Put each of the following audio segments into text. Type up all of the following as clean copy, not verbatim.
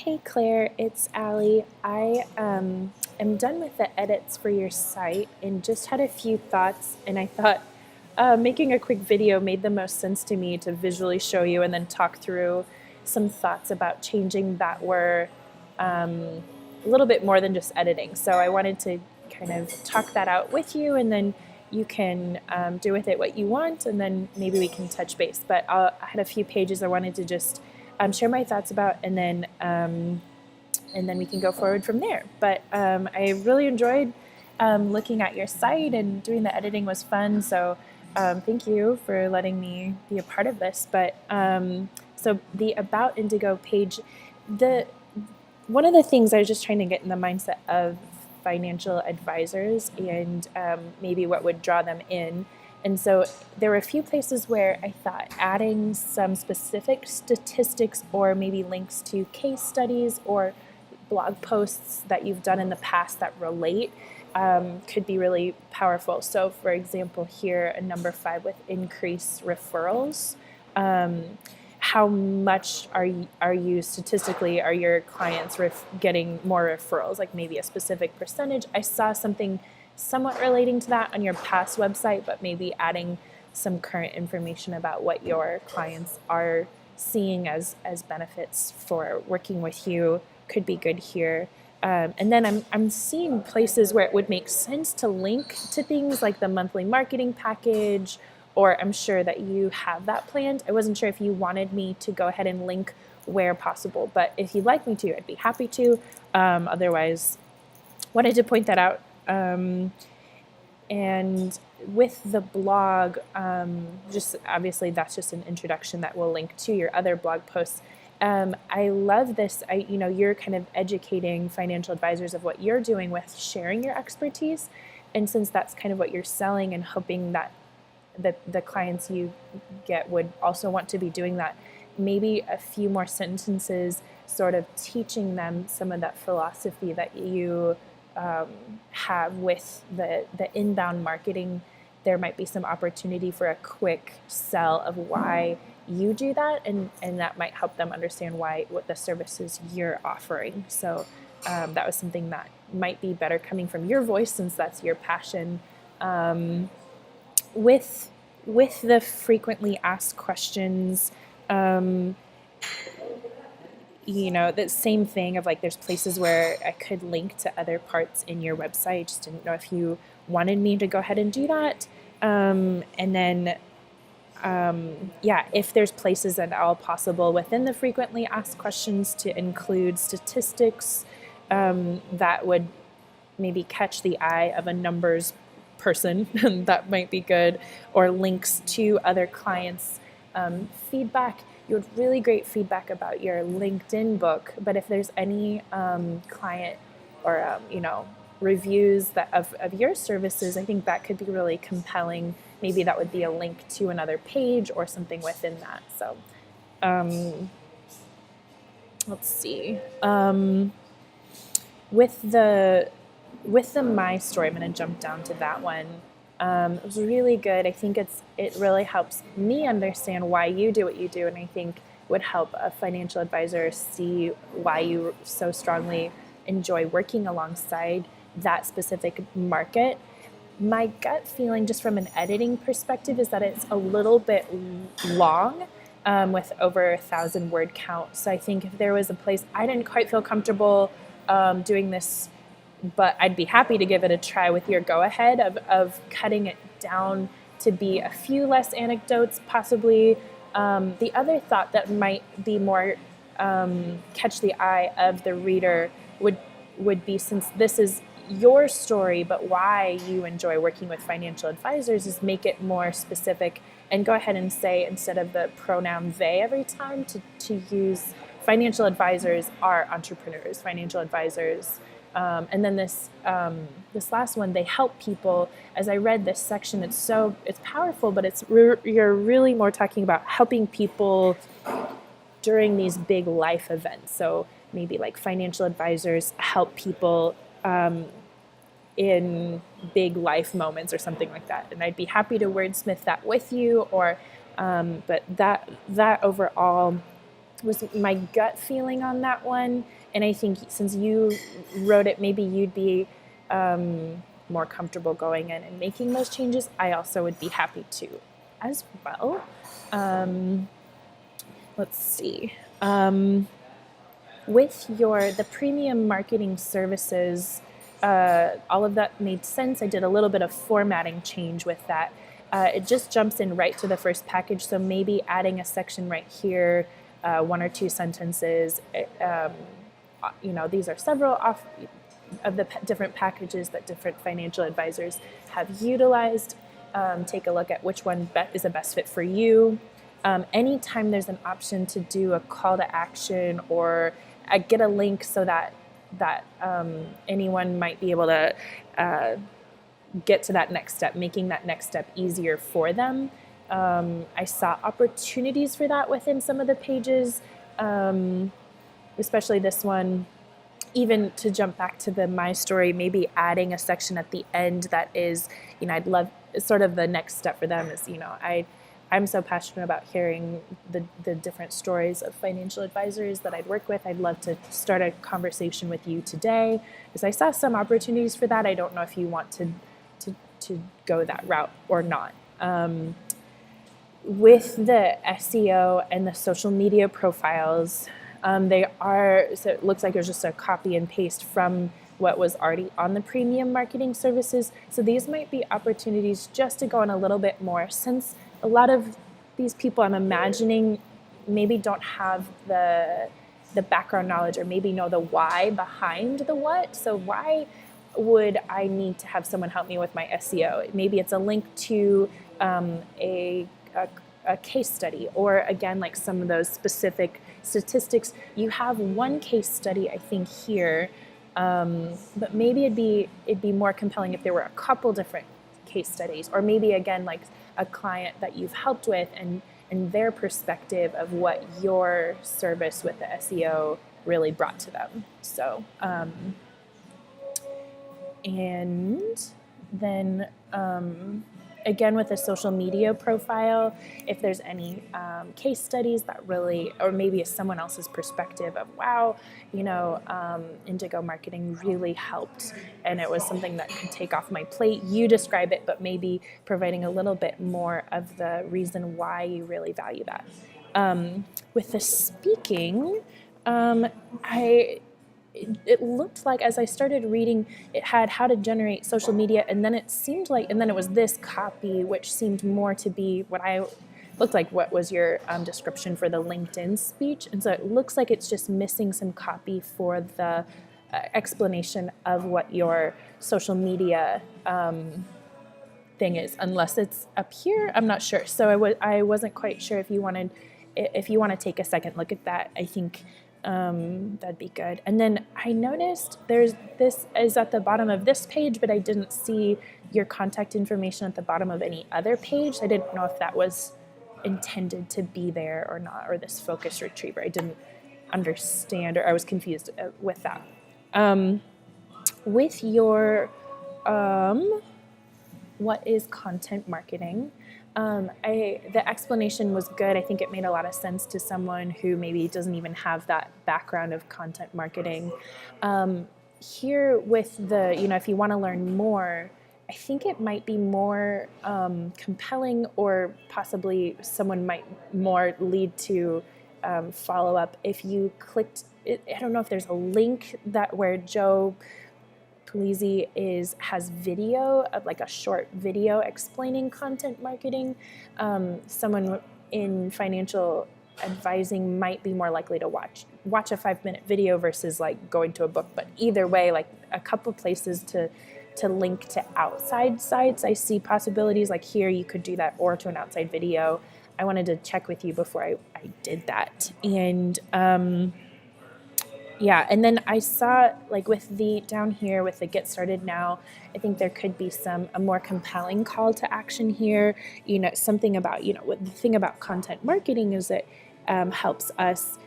Hey Claire, it's Allie. I am done with the edits for your site and just had a few thoughts, and I thought making a quick video made the most sense to me to visually show you and then talk through some thoughts about changing that were a little bit more than just editing. So I wanted to kind of talk that out with you, and then you can do with it what you want, and then maybe we can touch base. But I had a few pages I wanted to just share my thoughts about, and then we can go forward from there. But I really enjoyed looking at your site, and doing the editing was fun. So thank you for letting me be a part of this. But so the About Indigo page, one of the things I was just trying to get in the mindset of financial advisors, and maybe what would draw them in. And so there were a few places where I thought adding some specific statistics or maybe links to case studies or blog posts that you've done in the past that relate could be really powerful. So for example, here, number 5 with increased referrals. How much are you statistically, are your clients getting more referrals, like maybe a specific percentage? I saw something somewhat relating to that on your past website, but maybe adding some current information about what your clients are seeing as benefits for working with you could be good here. And then I'm seeing places where it would make sense to link to things like the monthly marketing package, or I'm sure that you have that planned. I wasn't sure if you wanted me to go ahead and link where possible, but if you'd like me to, I'd be happy to. Otherwise, wanted to point that out. And with the blog, just obviously that's just an introduction that will link to your other blog posts. I love this. You're kind of educating financial advisors of what you're doing with sharing your expertise, and since that's kind of what you're selling and hoping that the clients you get would also want to be doing that, maybe a few more sentences sort of teaching them some of that philosophy that you have with the inbound marketing. There might be some opportunity for a quick sell of why you do that, and that might help them understand what the services you're offering. So that was something that might be better coming from your voice, since that's your passion. With the frequently asked questions, the same thing of like, there's places where I could link to other parts in your website. Just didn't know if you wanted me to go ahead and do that. And then, if there's places at all possible within the frequently asked questions to include statistics that would maybe catch the eye of a numbers person, that might be good, or links to other clients' feedback. You had really great feedback about your LinkedIn book, but if there's any client or reviews of your services, I think that could be really compelling. Maybe that would be a link to another page or something within that. So let's see. With the My Story, I'm going to jump down to that one. It was really good. I think it really helps me understand why you do what you do, and I think would help a financial advisor see why you so strongly enjoy working alongside that specific market. My gut feeling, just from an editing perspective, is that it's a little bit long, with over 1,000 word count. So I think if there was a place, I didn't quite feel comfortable doing this, but I'd be happy to give it a try with your go-ahead of cutting it down to be a few less anecdotes, possibly. The other thought that might be more catch the eye of the reader would be, since this is your story, but why you enjoy working with financial advisors, is make it more specific and go ahead and say, instead of the pronoun they every time, to use financial advisors are entrepreneurs, financial advisors. And then this last one, they help people. As I read this section, it's powerful, but you're really more talking about helping people during these big life events. So maybe like financial advisors help people in big life moments or something like that. And I'd be happy to wordsmith that with you, but that overall was my gut feeling on that one. And I think since you wrote it, maybe you'd be more comfortable going in and making those changes. I also would be happy to as well. Let's see. With the premium marketing services, all of that made sense. I did a little bit of formatting change with that. It just jumps in right to the first package, so maybe adding a section right here, 1 or 2 sentences. These are several of the different packages that different financial advisors have utilized. Take a look at which one is the best fit for you. Anytime there's an option to do a call to action or get a link so that anyone might be able to get to that next step, making that next step easier for them. I saw opportunities for that within some of the pages, especially this one. Even to jump back to the My Story, maybe adding a section at the end that is, I'd love, sort of the next step for them is, I'm so passionate about hearing the different stories of financial advisors that I'd work with. I'd love to start a conversation with you today, because I saw some opportunities for that. I don't know if you want to go that route or not. With the SEO and the social media profiles, so it looks like it was just a copy and paste from what was already on the premium marketing services. So these might be opportunities just to go in a little bit more, since a lot of these people, I'm imagining, maybe don't have the background knowledge, or maybe know the why behind the what. So why would I need to have someone help me with my SEO? Maybe it's a link to a case study, or again, like some of those specific statistics. You have one case study, I think, here, but maybe it'd be more compelling if there were a couple different case studies, or maybe again, like a client that you've helped with and their perspective of what your service with the SEO really brought to them. So, and then again, with a social media profile, if there's any case studies that really, or maybe it's someone else's perspective of, wow, Indigo marketing really helped, and it was something that could take off my plate. You describe it, but maybe providing a little bit more of the reason why you really value that. With the speaking, it looked like, as I started reading, it had how to generate social media, and then it seemed like, and then it was this copy, which seemed more to be what was your description for the LinkedIn speech. And so it looks like it's just missing some copy for the explanation of what your social media thing is, unless it's up here. I'm not sure. So I wasn't quite sure if you want to take a second look at that. I think that'd be good. And then I noticed this is at the bottom of this page, but I didn't see your contact information at the bottom of any other page. I didn't know if that was intended to be there or not, or this focus retriever. I didn't understand, or I was confused with that. With your what is content marketing? The explanation was good. I think it made a lot of sense to someone who maybe doesn't even have that background of content marketing. Here with the, if you want to learn more, I think it might be more compelling, or possibly someone might more lead to follow up if you clicked. I don't know if there's a link where Joe Pulizzi has video, like a short video explaining content marketing. Someone in financial advising might be more likely to watch a 5-minute video versus like going to a book. But either way, like a couple places to link to outside sites. I see possibilities like here you could do that, or to an outside video. I wanted to check with you before I did that. And yeah, and then I saw, like, with the down here with the Get Started Now, I think there could be a more compelling call to action here. Something about, what the thing about content marketing is it helps us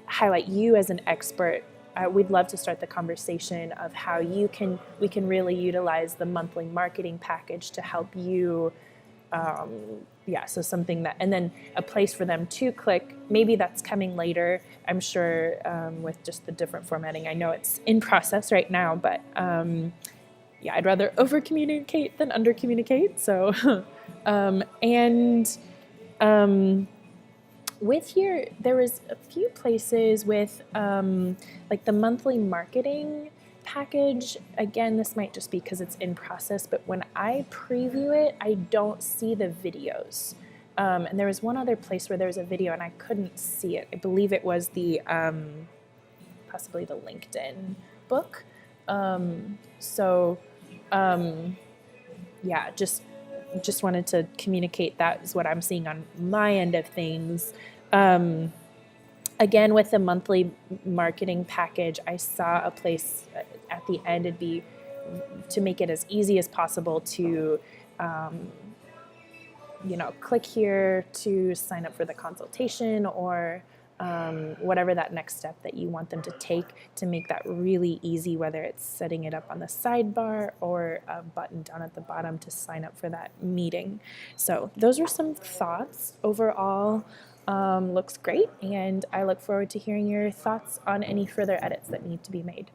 highlight you as an expert. We'd love to start the conversation of how we can really utilize the monthly marketing package to help you Yeah, so something that, and then a place for them to click. Maybe that's coming later, I'm sure, with just the different formatting. I know it's in process right now, but yeah, I'd rather over communicate than under communicate. So, and with here, there was a few places with like the monthly marketing package. Again, this might just be because it's in process, but when I preview it, I don't see the videos. And there was one other place where there was a video and I couldn't see it. I believe it was the possibly the LinkedIn book. So yeah, just wanted to communicate that is what I'm seeing on my end of things. Again, with the monthly marketing package, I saw a place at the end, it'd be to make it as easy as possible to, click here to sign up for the consultation, or whatever that next step that you want them to take, to make that really easy, whether it's setting it up on the sidebar or a button down at the bottom to sign up for that meeting. So those are some thoughts. Overall, looks great, and I look forward to hearing your thoughts on any further edits that need to be made.